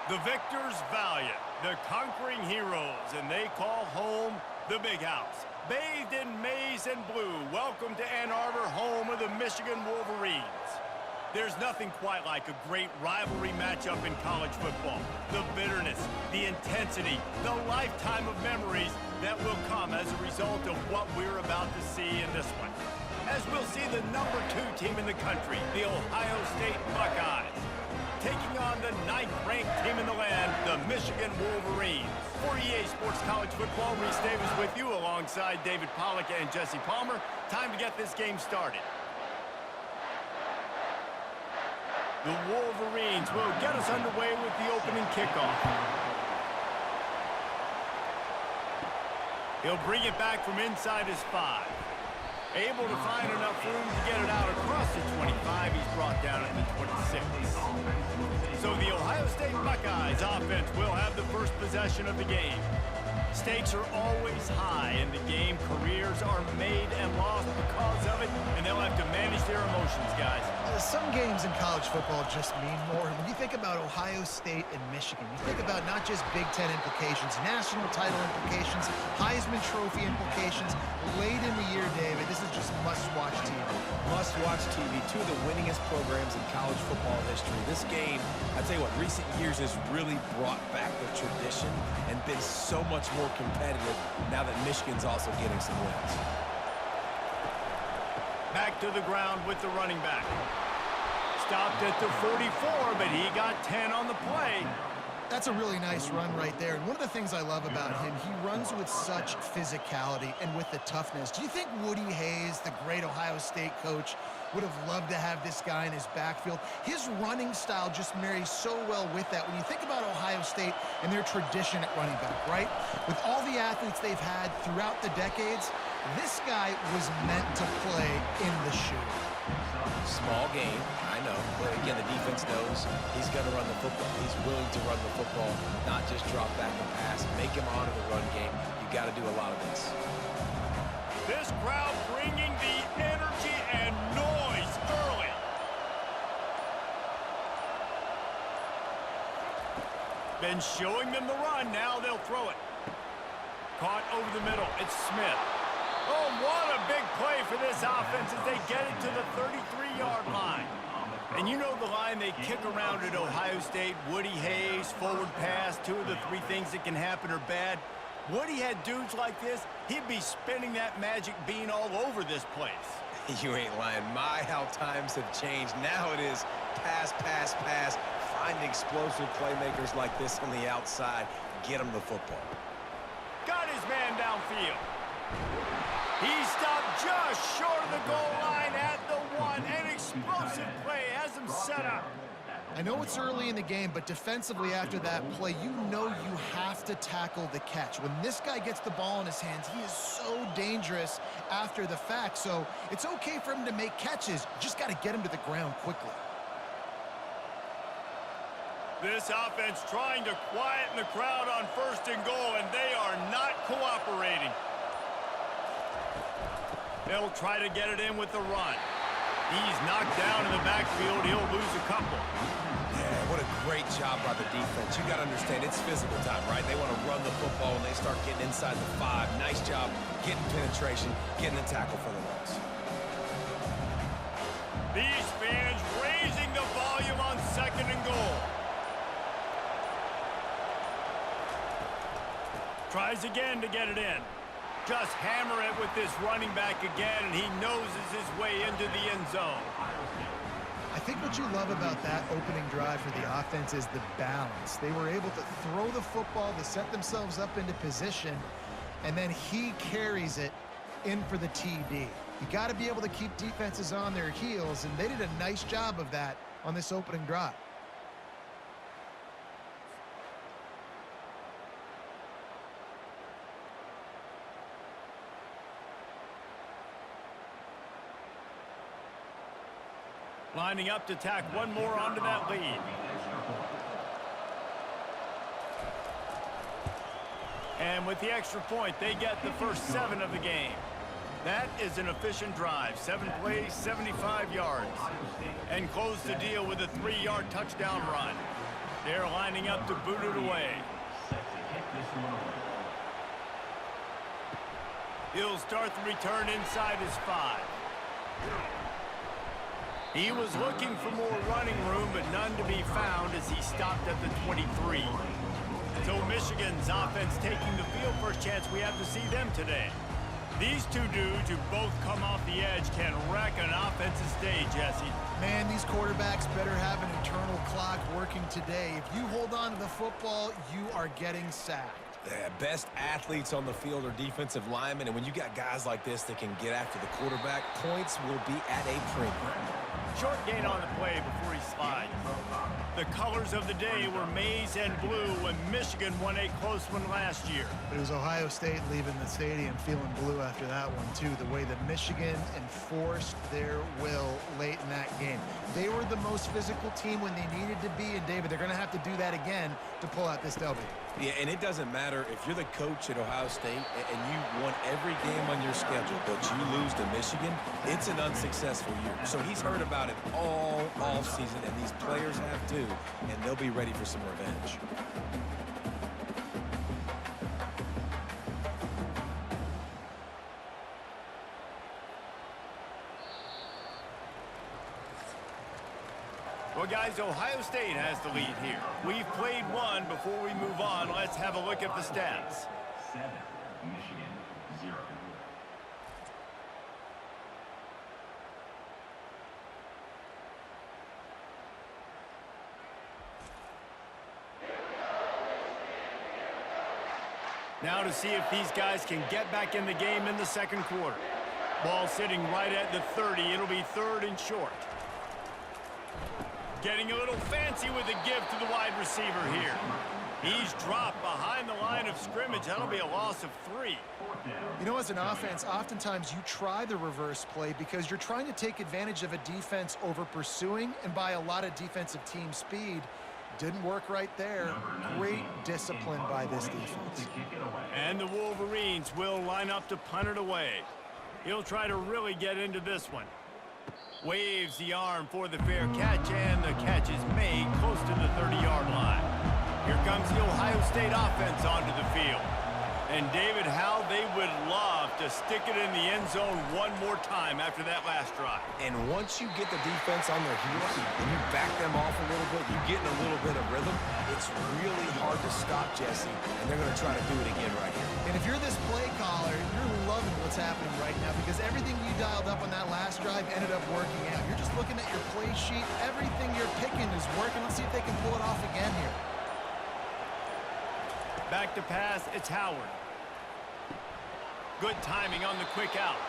The victors valiant, the conquering heroes, and they call home the Big House. Bathed in maize and blue, welcome to Ann Arbor, home of the Michigan Wolverines. There's nothing quite like a great rivalry matchup in college football. The bitterness, the intensity, the lifetime of memories that will come as a result of what we're about to see in this one. As we'll see the number 2 team in the country, the Ohio State Buckeyes, taking on the 9th-ranked team in the land, the Michigan Wolverines. For EA Sports College Football, Reese Davis with you alongside David Pollack and Jesse Palmer. Time to get this game started. The Wolverines will get us underway with the opening kickoff. He'll bring it back from inside his 5. Able to find enough room to get it out across the 25. He's brought down at the 26. So the Ohio State Buckeyes offense will have the first possession of the game. Stakes are always high in the game. Careers are made and lost because of it, and they'll have to manage their emotions, guys. Some games in college football just mean more. When you think about Ohio State and Michigan, you think about not just Big Ten implications, national title implications, Heisman Trophy implications. Late in the year, David, this is just must-watch TV. Must-watch TV. 2 of the winningest programs in college football history. This game, I tell you what, recent years has really brought back the tradition and been so much more competitive now that Michigan's also getting some wins. Back to the ground with the running back. Stopped at the 44, but he got 10 on the play. That's a really nice run right there. And one of the things I love about him, he runs with such physicality and with the toughness. Do you think Woody Hayes, the great Ohio State coach, would have loved to have this guy in his backfield? His running style just marries so well with that. When you think about Ohio State and their tradition at running back, right? With all the athletes they've had throughout the decades, this guy was meant to play in the shoe. Small game, I know, but again, the defense knows he's going to run the football. He's willing to run the football, not just drop back and pass. Make him honor the run game. You got to do a lot of this. This crowd bringing the energy and noise early. Been showing them the run. Now they'll throw it. Caught over the middle. It's Smith. Oh, what a big play for this offense as they get it to the 33-yard line. And you know the line they kick around at Ohio State, Woody Hayes, forward pass, 2 of the 3 things that can happen are bad. Woody had dudes like this, he'd be spinning that magic bean all over this place. You ain't lying. My, how times have changed. Now it is pass, pass, pass. Find explosive playmakers like this on the outside. Get them the football. Got his man downfield. He stopped just short of the goal line at the 1. An explosive play has him set up. I know it's early in the game, but defensively after that play, you know you have to tackle the catch. When this guy gets the ball in his hands, he is so dangerous after the fact. So it's okay for him to make catches. You just got to get him to the ground quickly. This offense trying to quieten the crowd on 1st and goal, and they are not cooperating. They'll try to get it in with the run. He's knocked down in the backfield. He'll lose a couple. Yeah, what a great job by the defense. You got to understand, it's physical time, right? They want to run the football when they start getting inside the 5. Nice job getting penetration, getting the tackle for the loss. These fans raising the volume on 2nd and goal. Tries again to get it in. Just hammer it with this running back again, and he noses his way into the end zone. I think what you love about that opening drive for the offense is the balance. They were able to throw the football, to set themselves up into position, and then he carries it in for the TD. You got to be able to keep defenses on their heels, and they did a nice job of that on this opening drive. Lining up to tack one more onto that lead. And with the extra point, they get the first 7 of the game. That is an efficient drive. 7 plays, 75 yards. And close the deal with a 3-yard touchdown run. They're lining up to boot it away. He'll start the return inside his 5. He was looking for more running room, but none to be found as he stopped at the 23. So Michigan's offense taking the field. First chance we have to see them today. These two dudes who both come off the edge can wreck an offensive day, Jesse. Man, these quarterbacks better have an internal clock working today. If you hold on to the football, you are getting sacked. The best athletes on the field are defensive linemen, and when you got guys like this that can get after the quarterback, points will be at a premium. Short gain on the play before he slides. The colors of the day were maize and blue when Michigan won a close one last year. It was Ohio State leaving the stadium feeling blue after that one, too. The way that Michigan enforced their will late in that game. They were the most physical team when they needed to be, and David, they're going to have to do that again to pull out this W. Yeah, and it doesn't matter if you're the coach at Ohio State and you won every game on your schedule, but you lose to Michigan, it's an unsuccessful year. So he's heard about it all offseason, and these players have too, and they'll be ready for some revenge. Well, guys, Ohio State has the lead here. We've played one. Before we move on, let's have a look at the stats. 7, Michigan, 0. Now to see if these guys can get back in the game in the second quarter. Ball sitting right at the 30. It'll be 3rd and short. Getting a little fancy with a give to the wide receiver here. He's dropped behind the line of scrimmage. That'll be a loss of 3. You know, as an offense, oftentimes you try the reverse play because you're trying to take advantage of a defense over pursuing and by a lot of defensive team speed. Didn't work right there. Great discipline by this defense. And the Wolverines will line up to punt it away. He'll try to really get into this one. Waves the arm for the fair catch, and the catch is made close to the 30-yard line. Here comes the Ohio State offense onto the field. And David, how they would love to stick it in the end zone one more time after that last drive. And once you get the defense on their heels and you back them off a little bit, you get in a little bit of rhythm, it's really hard to stop, Jesse, and they're going to try to do it again right here. And if you're this play caller, you're loving what's happening right now because everything you dialed up on that last drive ended up working out. You're just looking at your play sheet. Everything you're picking is working. Let's see if they can pull it off again here. Back to pass, it's Howard. Good timing on the quick out.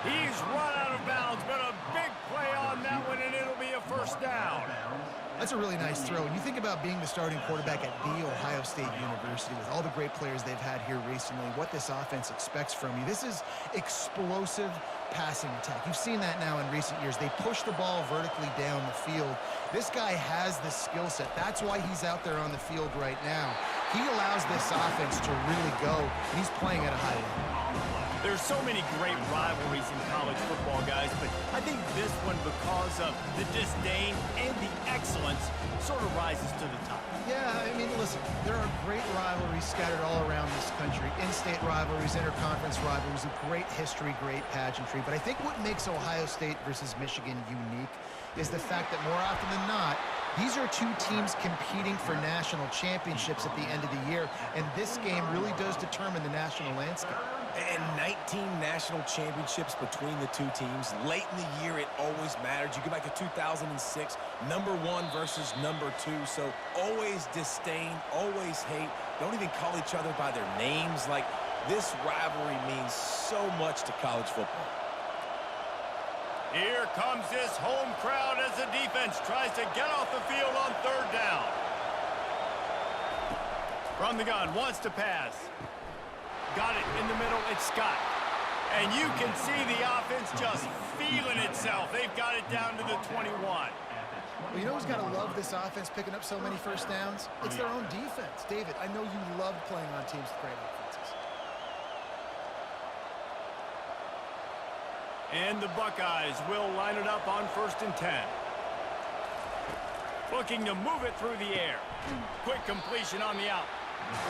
He's run out of bounds, but a big play on that one, and it'll be a first down. That's a really nice throw. When you think about being the starting quarterback at The Ohio State University with all the great players they've had here recently, what this offense expects from you, this is explosive passing attack. You've seen that now in recent years. They push the ball vertically down the field. This guy has the skill set. That's why he's out there on the field right now. He allows this offense to really go, and he's playing at a high level. There's so many great rivalries in college football, guys, but I think this one, because of the disdain and the excellence, sort of rises to the top. Yeah, I mean, listen, there are great rivalries scattered all around this country. In-state rivalries, interconference rivalries, with great history, great pageantry. But I think what makes Ohio State versus Michigan unique is the fact that more often than not, these are two teams competing for national championships at the end of the year, and this game really does determine the national landscape. And 19 national championships between the two teams. Late in the year, it always mattered. You go back to 2006, #1 versus #2. So always disdain, always hate. Don't even call each other by their names. Like, this rivalry means so much to college football. Here comes this home crowd as the defense tries to get off the field on 3rd down. From the gun, wants to pass. Got it in the middle, it's Scott. And you can see the offense just feeling itself. They've got it down to the 21. Well, you know who's got to love this offense picking up so many first downs? It's their own defense. David, I know you love playing on teams with great offenses. And the Buckeyes will line it up on 1st and 10. Looking to move it through the air. Quick completion on the out.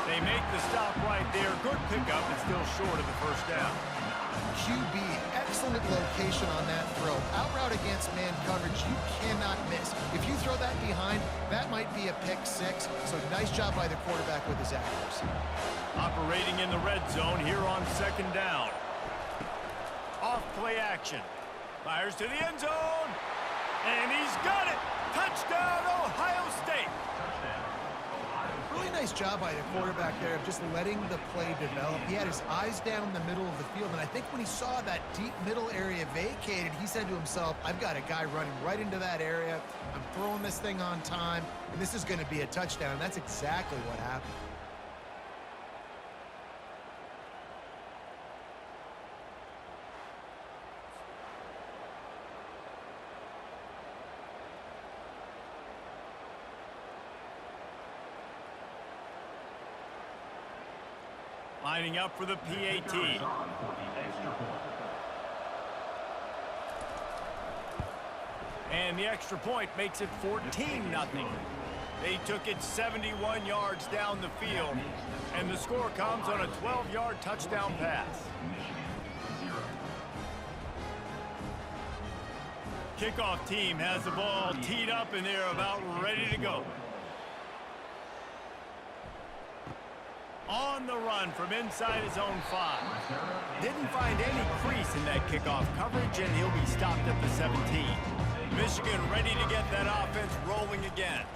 They make the stop right there. Good pickup, but still short of the first down. QB, excellent location on that throw. Out route against man coverage, you cannot miss. If you throw that behind, that might be a pick six. So nice job by the quarterback with his accuracy. Operating in the red zone here on second down. Off play action. Fires to the end zone. And he's got it. Touchdown, Ohio State. Really nice job by the quarterback there of just letting the play develop. He had his eyes down the middle of the field, and I think when he saw that deep middle area vacated, he said to himself, I've got a guy running right into that area. I'm throwing this thing on time, and this is going to be a touchdown. And that's exactly what happened. Lining up for the PAT. And the extra point makes it 14-0. They took it 71 yards down the field, and the score comes on a 12-yard touchdown pass. Kickoff team has the ball teed up, and they're about ready to go. On the run from inside his own 5. Didn't find any crease in that kickoff coverage, and he'll be stopped at the 17. Michigan ready to get that offense rolling again.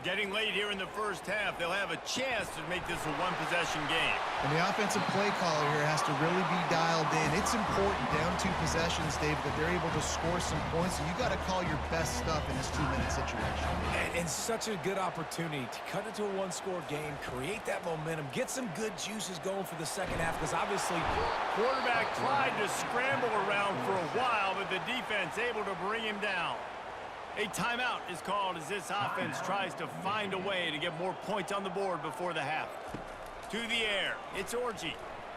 Getting late here in the first half, they'll have a chance to make this a one-possession game. And the offensive play caller here has to really be dialed in. It's important down 2 possessions, Dave, that they're able to score some points. So you got to call your best stuff in this 2-minute situation. And such a good opportunity to cut into a one-score game, create that momentum, get some good juices going for the second half, because obviously quarterback tried to scramble around for a while, but the defense able to bring him down. A timeout is called as this offense tries to find a way to get more points on the board before the half. To the air, it's Orji.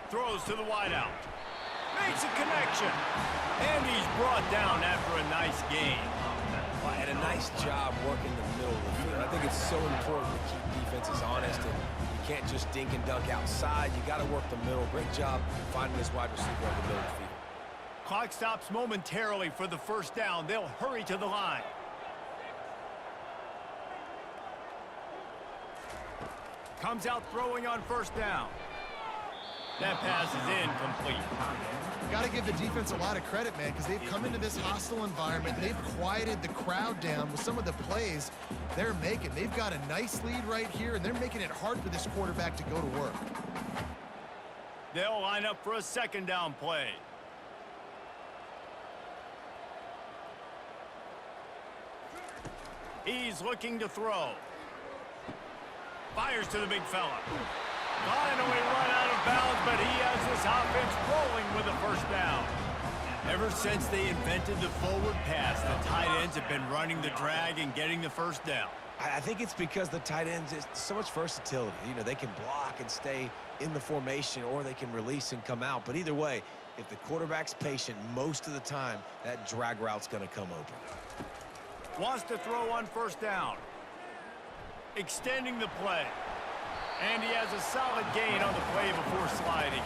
Throws to the wideout. Makes a connection. And he's brought down after a nice game. Well, and a nice job working the middle of the field. I think it's so important to keep defenses honest, and you can't just dink and dunk outside. You got to work the middle. Great job finding this wide receiver on the middle of the field. Clock stops momentarily for the first down. They'll hurry to the line. Comes out throwing on first down. That pass is incomplete. Got to give the defense a lot of credit, man, because they've come into this hostile environment. They've quieted the crowd down with some of the plays they're making. They've got a nice lead right here, and they're making it hard for this quarterback to go to work. They'll line up for a second down play. He's looking to throw. Fires to the big fella. Finally run out of bounds, but he has this offense rolling with a first down. Ever since they invented the forward pass, the tight ends have been running the drag and getting the first down. I think it's because the tight ends, it's so much versatility. You know, they can block and stay in the formation, or they can release and come out. But either way, if the quarterback's patient most of the time, that drag route's going to come open. Wants to throw on first down. Extending the play. And he has a solid gain on the play before sliding.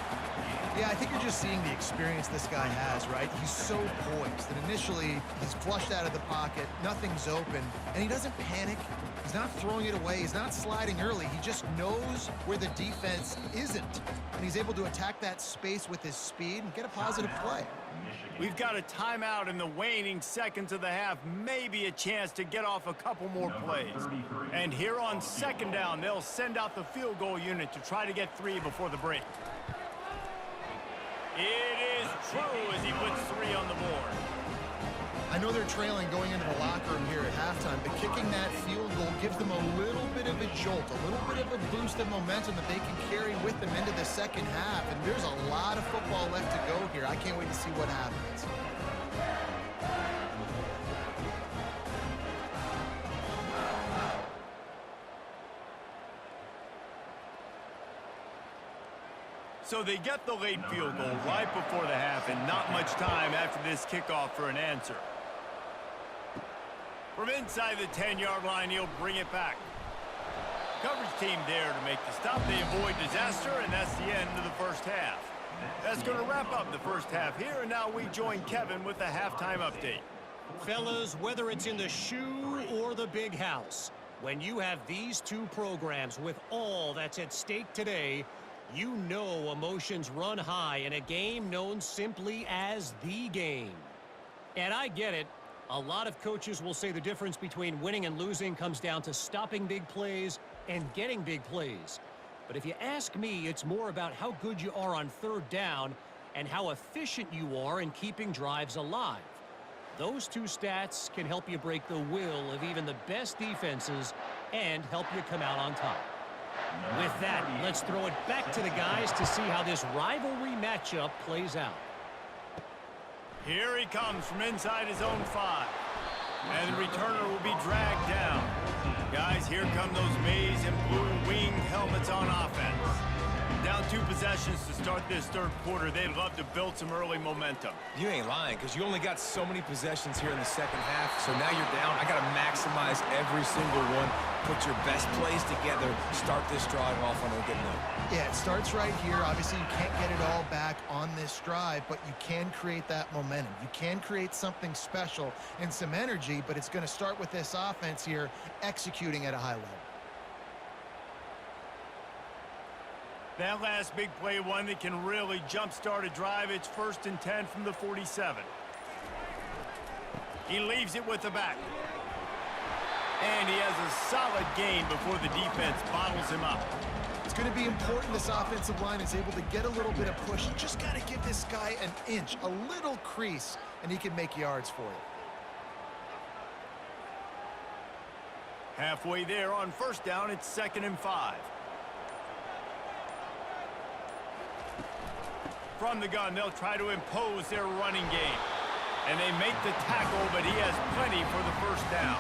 Yeah, I think you're just seeing the experience this guy has, right? He's so poised that initially he's flushed out of the pocket, nothing's open, and he doesn't panic. He's not throwing it away. He's not sliding early. He just knows where the defense isn't, and he's able to attack that space with his speed and get a positive play. We've got a timeout in the waning seconds of the half, maybe a chance to get off a couple more plays. And here on second down, they'll send out the field goal unit to try to get 3 before the break. It is true as he puts 3 on the board. I know they're trailing going into the locker room here at halftime, but kicking that field goal gives them a little bit of a jolt, a little bit of a boost of momentum that they can carry with them into the second half. And there's a lot of football left to go here. I can't wait to see what happens. So they get the late field goal right before the half, and not much time after this kickoff for an answer. From inside the 10-yard line, he'll bring it back. Coverage team there to make the stop. They avoid disaster, and that's the end of the first half. That's going to wrap up the first half here, and now we join Kevin with the halftime update. Fellas, whether it's in the shoe or the big house, when you have these two programs with all that's at stake today, you know emotions run high in a game known simply as the game. And I get it. A lot of coaches will say the difference between winning and losing comes down to stopping big plays and getting big plays. But if you ask me, it's more about how good you are on third down and how efficient you are in keeping drives alive. Those two stats can help you break the will of even the best defenses and help you come out on top. With that, let's throw it back to the guys to see how this rivalry matchup plays out. Here he comes from inside his own 5. And the returner will be dragged down. Guys, here come those maize and blue winged helmets on offense. Down 2 possessions to start this third quarter. They'd love to build some early momentum. You ain't lying, because you only got so many possessions here in the second half. So now you're down. I got to maximize every single one. Put your best plays together. Start this drive off on a good note. Yeah, it starts right here. Obviously, you can't get it all back on this drive, but you can create that momentum. You can create something special and some energy, but it's going to start with this offense here executing at a high level. That last big play, one that can really jumpstart a drive. It's 1st and 10 from the 47. He leaves it with the back. And he has a solid gain before the defense bottles him up. It's going to be important this offensive line is able to get a little bit of push. You just got to give this guy an inch, a little crease, and he can make yards for you. Halfway there on 1st down, it's 2nd and 5. From the gun, they'll try to impose their running game. And they make the tackle, but he has plenty for the 1st down.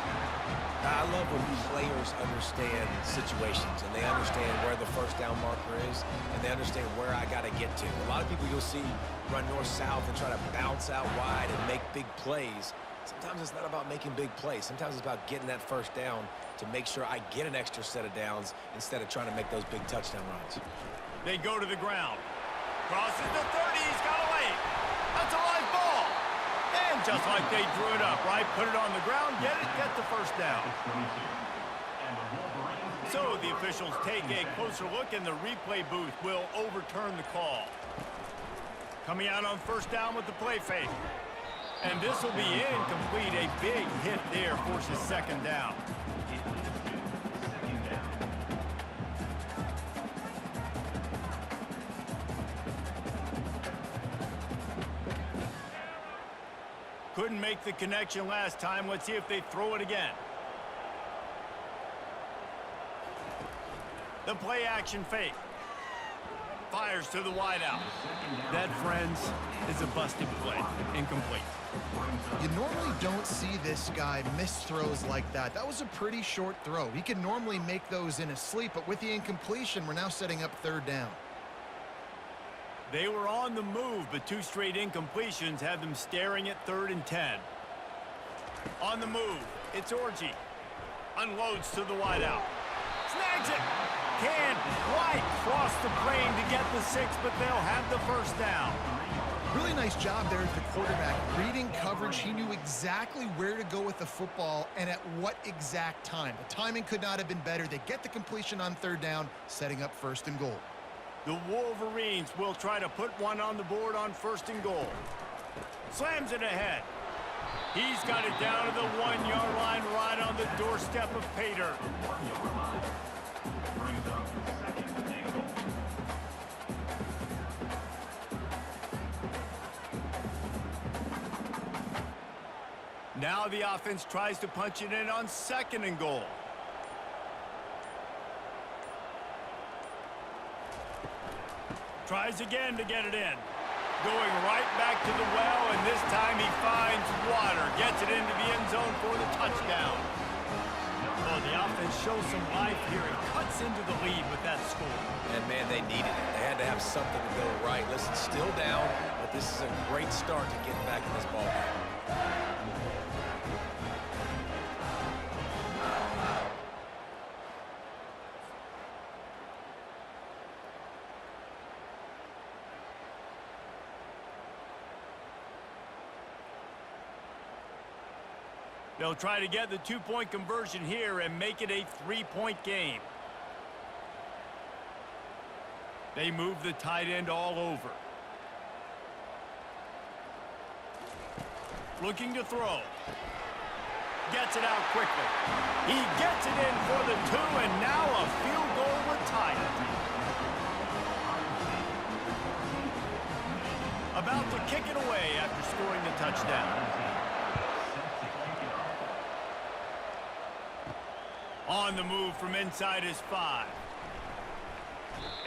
I love when players understand situations and they understand where the 1st down marker is and they understand where I got to get to. A lot of people you'll see run north-south and try to bounce out wide and make big plays. Sometimes it's not about making big plays. Sometimes it's about getting that 1st down to make sure I get an extra set of downs instead of trying to make those big touchdown runs. They go to the ground. Crosses the 30. He's got away. That's a live ball. And just like they drew it up, right? Put it on the ground, get the 1st down. So the officials take a closer look, and the replay booth will overturn the call. Coming out on 1st down with the play fake. And this will be incomplete. A big hit there forces 2nd down. Couldn't make the connection last time. Let's see if they throw it again. The play action fake. Fires to the wideout. That, friends, is a busted play. Incomplete. You normally don't see this guy miss throws like that. That was a pretty short throw. He can normally make those in his sleep, but with the incompletion, we're now setting up 3rd down. They were on the move, but 2 straight incompletions have them staring at 3rd and 10. On the move, it's Orji. Unloads to the wideout. Snags it. Can't quite cross the plane to get the 6, but they'll have the 1st down. Really nice job there as the quarterback. Reading coverage, he knew exactly where to go with the football and at what exact time. The timing could not have been better. They get the completion on 3rd down, setting up 1st and goal. The Wolverines will try to put one on the board on 1st and goal. Slams it ahead. He's got it down to the 1-yard line right on the doorstep of Pater. Now the offense tries to punch it in on 2nd and goal. Tries again to get it in. Going right back to the well, and this time he finds water. Gets it into the end zone for the touchdown. Oh, the offense shows some life here. It cuts into the lead with that score. And, man, they needed it. They had to have something to go right. Listen, still down, but this is a great start to getting back in this ball game. They'll try to get the two-point conversion here and make it a three-point game. They move the tight end all over. Looking to throw. Gets it out quickly. He gets it in for the 2, and now a field goal would tie it. About to kick it away after scoring the touchdown. On the move from inside his 5.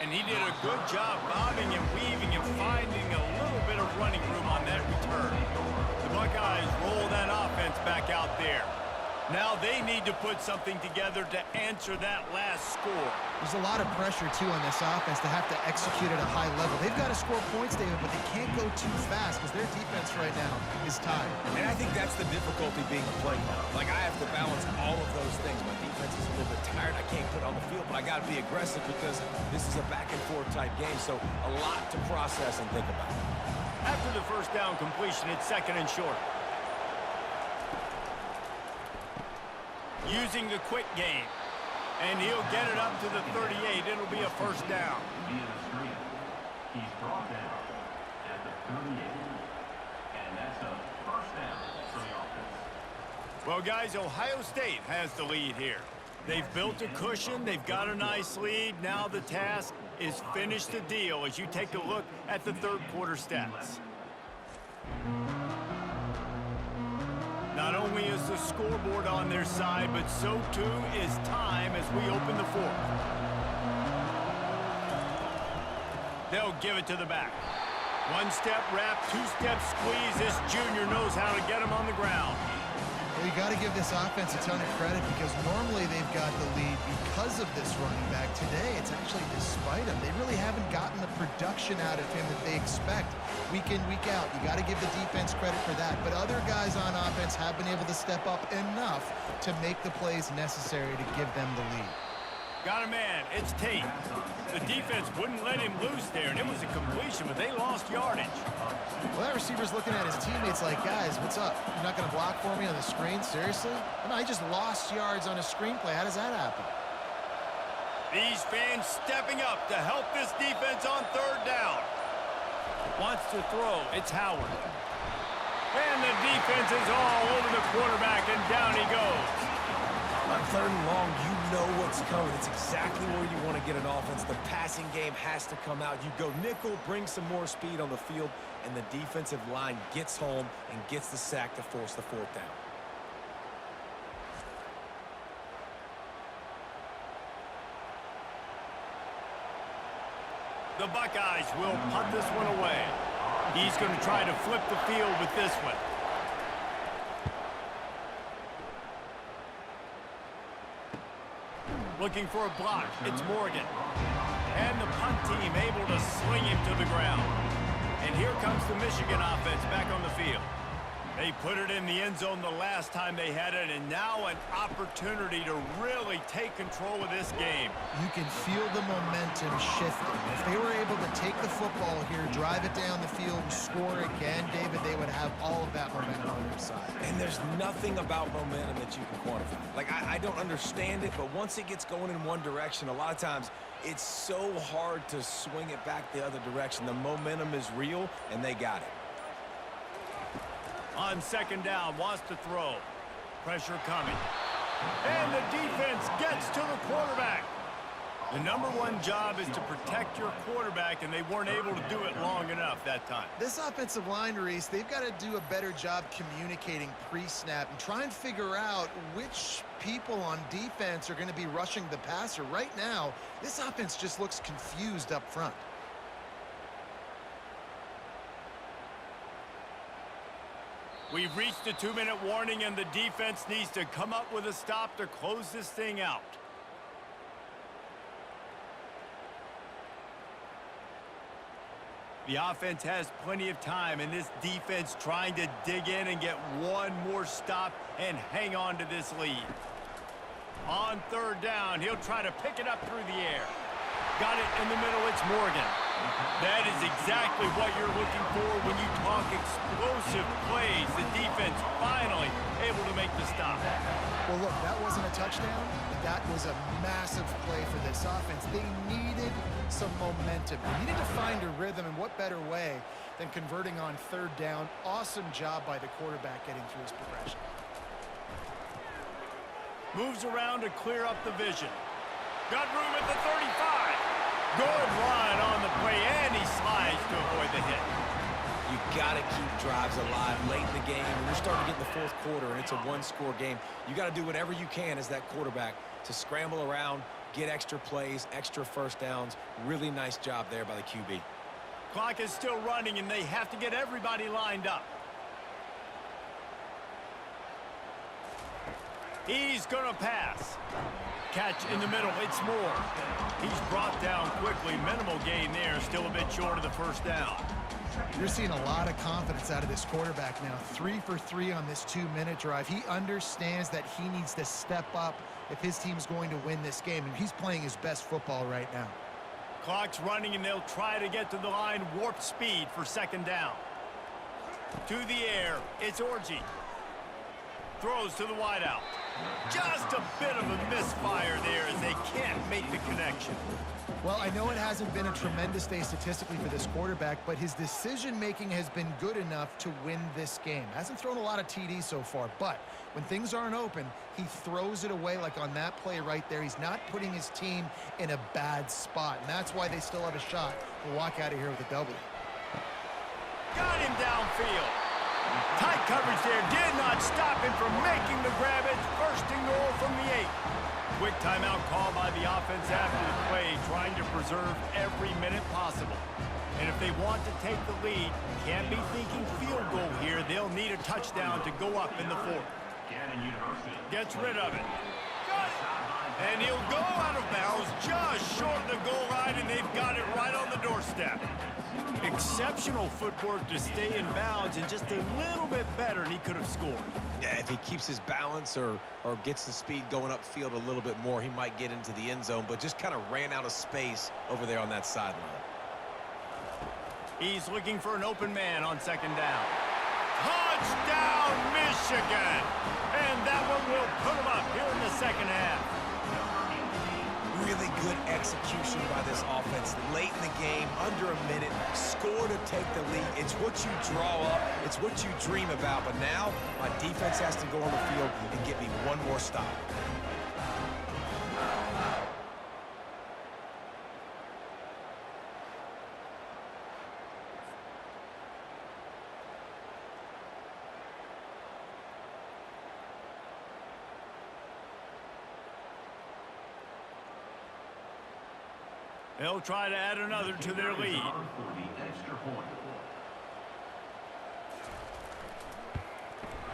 And he did a good job bobbing and weaving and finding a little bit of running room on that return. The Buckeyes roll that offense back out there. Now they need to put something together to answer that last score. There's a lot of pressure, too, on this offense to have to execute at a high level. They've got to score points, David, but they can't go too fast because their defense right now is tired. And I think that's the difficulty being a play caller. Like, I have to balance all of those things. My defense is a little bit tired. I can't put it on the field, but I got to be aggressive because this is a back-and-forth type game, so a lot to process and think about. After the first down completion, it's 2nd and short. Using the quick game. And he'll get it up to the 38. It'll be a first down. Via the screen. He's brought down at the 38. And that's a first down for the offense. Well, guys, Ohio State has the lead here. They've built a cushion. They've got a nice lead. Now the task is finish the deal as you take a look at the third quarter stats. Not only is the scoreboard on their side, but so too is time as we open the fourth. They'll give it to the back. One-step wrap, two-step squeeze. This junior knows how to get him on the ground. Well, you got to give this offense a ton of credit because normally they've got the lead because of this running back. Today, it's actually despite him. They really haven't gotten the production out of him that they expect week in, week out. You got to give the defense credit for that. But other guys on offense have been able to step up enough to make the plays necessary to give them the lead. Got a man. It's Tate. The defense wouldn't let him loose there, and it was a completion, but they lost yardage. Well, that receiver's looking at his teammates like, guys, what's up? You're not going to block for me on the screen? Seriously? I mean, I just lost yards on a screenplay. How does that happen? These fans stepping up to help this defense on third down. Wants to throw. It's Howard. And the defense is all over the quarterback, and down he goes. On 3rd and long, you know what's coming. It's exactly where you want to get an offense. The passing game has to come out. You go nickel, bring some more speed on the field, and the defensive line gets home and gets the sack to force the 4th down. The Buckeyes will punt this one away. He's going to try to flip the field with this one. Looking for a block. It's Morgan. And the punt team able to sling him to the ground. And here comes the Michigan offense back on the field. They put it in the end zone the last time they had it, and now an opportunity to really take control of this game. You can feel the momentum shifting. If they were able to take the football here, drive it down the field, and score again, David, they would have all of that momentum on their side. And there's nothing about momentum that you can quantify. Like, I don't understand it, but once it gets going in one direction, a lot of times it's so hard to swing it back the other direction. The momentum is real, and they got it. On 2nd down, wants to throw. Pressure coming. And the defense gets to the quarterback. The #1 job is to protect your quarterback, and they weren't able to do it long enough that time. This offensive line, Reese, they've got to do a better job communicating pre-snap and try and figure out which people on defense are going to be rushing the passer. Right now, this offense just looks confused up front. We've reached the 2-minute warning, and the defense needs to come up with a stop to close this thing out. The offense has plenty of time, and this defense trying to dig in and get one more stop and hang on to this lead. On 3rd down, he'll try to pick it up through the air. Got it in the middle, it's Morgan. That is exactly what you're looking for when you talk explosive plays. The defense finally able to make the stop. Well, look, that wasn't a touchdown, but that was a massive play for this offense. They needed some momentum. They needed to find a rhythm, and what better way than converting on third down. Awesome job by the quarterback getting through his progression. Moves around to clear up the vision. Got room at the 35. Good run on the play, and he slides to avoid the hit. You got to keep drives alive late in the game. When you're starting to get in the fourth quarter and it's a one-score game, you got to do whatever you can as that quarterback to scramble around, get extra plays, extra first downs. Really nice job there by the QB. Clock is still running, and they have to get everybody lined up. He's going to pass. Catch in the middle. It's Moore. He's brought down quickly. Minimal gain there. Still a bit short of the first down. You're seeing a lot of confidence out of this quarterback now. 3 for 3 on this 2-minute drive. He understands that he needs to step up if his team's going to win this game, and he's playing his best football right now. Clock's running, and they'll try to get to the line. Warp speed for second down. To the air. It's Orji. Throws to the wideout. Just a bit of a misfire there as they can't make the connection. Well, I know it hasn't been a tremendous day statistically for this quarterback, but his decision-making has been good enough to win this game. Hasn't thrown a lot of TDs so far, but when things aren't open, he throws it away like on that play right there. He's not putting his team in a bad spot, and that's why they still have a shot to walk out of here with a W. Got him downfield. Tight coverage there did not stop him from making the grab. It's first and goal from the 8. Quick timeout call by the offense after the play, trying to preserve every minute possible. And if they want to take the lead, can't be thinking field goal here. They'll need a touchdown to go up in the fourth. Gets rid of it. Got it. And he'll go out of bounds just short of the goal line, and they've got it right on the doorstep. Exceptional footwork to stay in bounds, and just a little bit better, and he could have scored. Yeah, if he keeps his balance or gets the speed going upfield a little bit more, he might get into the end zone, but just kind of ran out of space over there on that sideline. He's looking for an open man on second down. Touchdown, Michigan! And that one will put him up here in the second half. Really good execution by this offense late in the game, under a minute, score to take the lead. It's what you draw up, it's what you dream about, but now my defense has to go on the field and get me one more stop. They'll try to add another to their lead.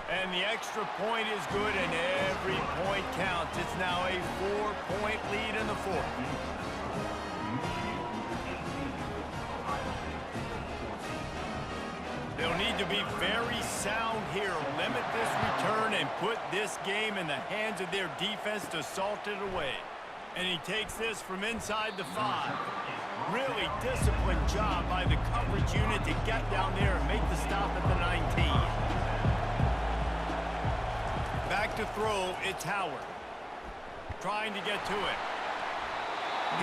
And the extra point is good, and every point counts. It's now a 4-point lead in the fourth. They'll need to be very sound here, limit this return, and put this game in the hands of their defense to salt it away. And he takes this from inside the 5. Really disciplined job by the coverage unit to get down there and make the stop at the 19. Back to throw, it's Howard. Trying to get to it.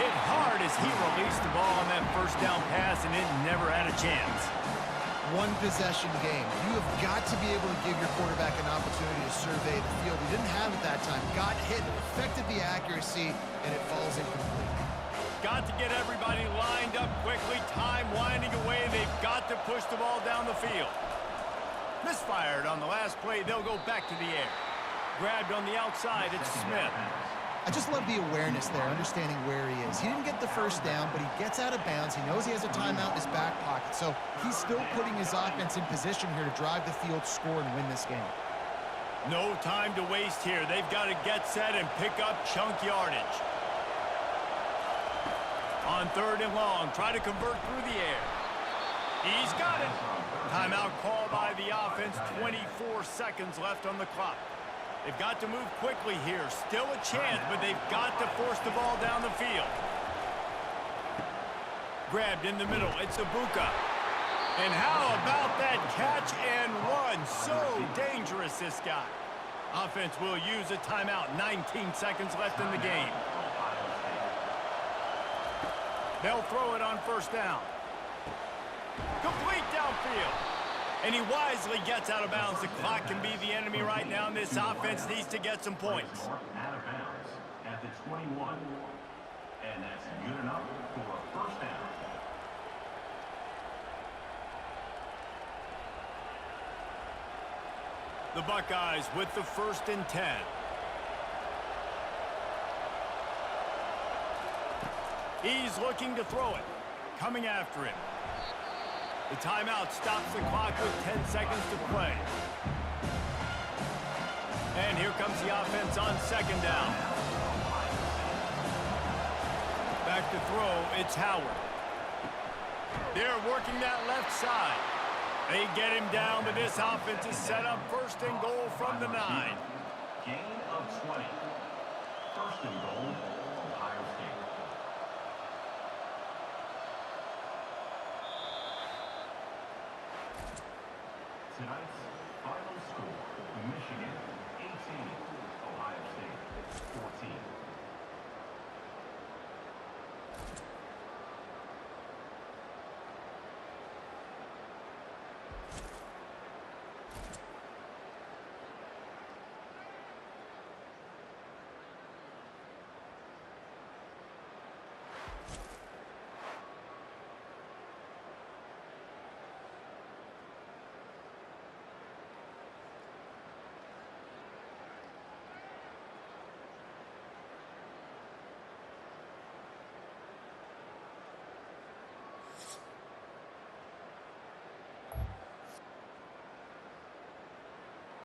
Hit hard as he released the ball on that first down pass, and it never had a chance. One possession game. You have got to be able to give your quarterback an opportunity to survey the field. He didn't have it that time. Got hit, affected the accuracy, and it falls incomplete. Got to get everybody lined up quickly. Time winding away, and they've got to push the ball down the field. Misfired on the last play. They'll go back to the air. Grabbed on the outside. It's Smith. I just love the awareness there, understanding where he is. He didn't get the first down, but he gets out of bounds. He knows he has a timeout in his back pocket, so he's still putting his offense in position here to drive the field, score, and win this game. No time to waste here. They've got to get set and pick up chunk yardage. On third and long, try to convert through the air. He's got it. Timeout call by the offense, 24 seconds left on the clock. They've got to move quickly here. Still a chance, but they've got to force the ball down the field. Grabbed in the middle. It's Ibuka. And how about that catch and run? So dangerous, this guy. Offense will use a timeout. 19 seconds left in the game. They'll throw it on first down. Complete downfield. And he wisely gets out of bounds. The clock can be the enemy right now, and this offense needs to get some points. Out of bounds at the 21. And that's good enough for a first down. The Buckeyes with the 1st and 10. He's looking to throw it. Coming after him. The timeout stops the clock with 10 seconds to play. And here comes the offense on 2nd down. Back to throw, it's Howard. They're working that left side. They get him down, but this offense is set up 1st and goal from the 9. Gain of 20. 1st and goal, Ohio State. Tonight's final score, Michigan